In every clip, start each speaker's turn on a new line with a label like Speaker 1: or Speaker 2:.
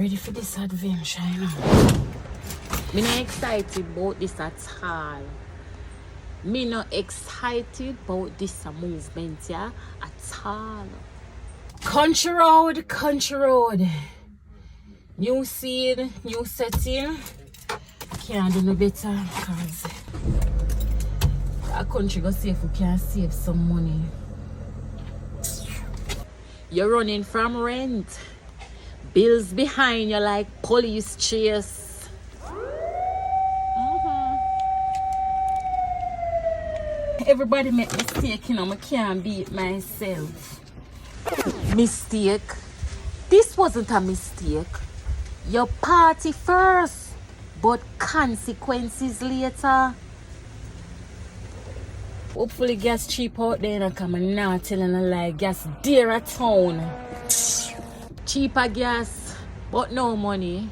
Speaker 1: ready for this adventure, you know.
Speaker 2: Me not excited about this at all. Me not excited about this movement, yeah, at all.
Speaker 1: Country road, country road. New scene, new setting. Can't do no better because our country go see if we can save some money.
Speaker 2: You're running from rent. Bills behind you like police chase.
Speaker 1: Everybody make mistake, you know, I can't beat myself.
Speaker 2: Mistake? This wasn't a mistake. Your party first, but consequences later.
Speaker 1: Hopefully gas cheap out there and come and not telling a lie. Gas dear at town.
Speaker 2: Cheaper gas, but no money.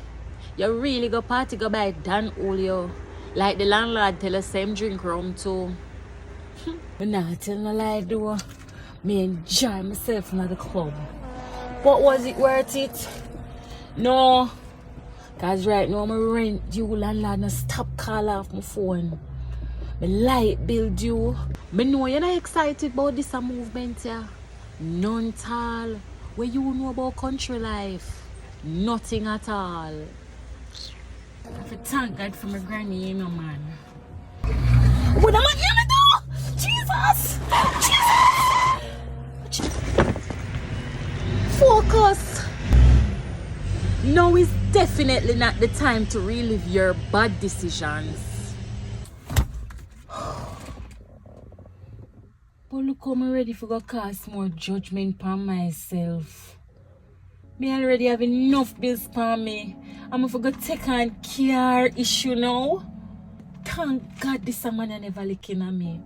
Speaker 2: You really go party go buy Dan Olio. Like the landlord tell us same drink rum too.
Speaker 1: But not telling a lie though. Me enjoy myself in the club. But was it worth it? No. Cause right now my rent due, landlord no stop call off my phone. My light bill due.
Speaker 2: Me know you're not excited about this movement, yeah. None at all. What you know about country life? Nothing at all.
Speaker 1: I thank God for my granny, you know, man. What am I gonna do? Jesus! Jesus!
Speaker 2: Focus! Now is definitely not the time to relive your bad decisions.
Speaker 1: But look how I'm ready for go cast more judgment on myself. Me already have enough bills for me. I'm for go take on care issue now. Thank God this man never looking at me.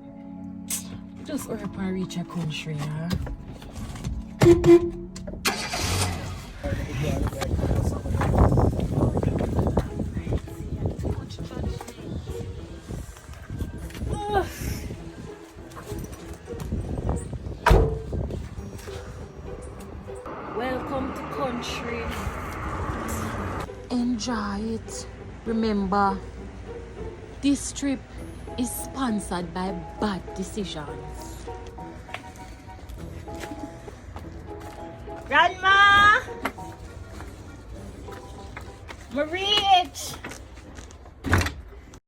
Speaker 1: Just hurry up and reach a country, yeah? Welcome to country.
Speaker 2: Enjoy it. Remember, this trip is sponsored by bad decisions.
Speaker 1: Grandma! I'm rich!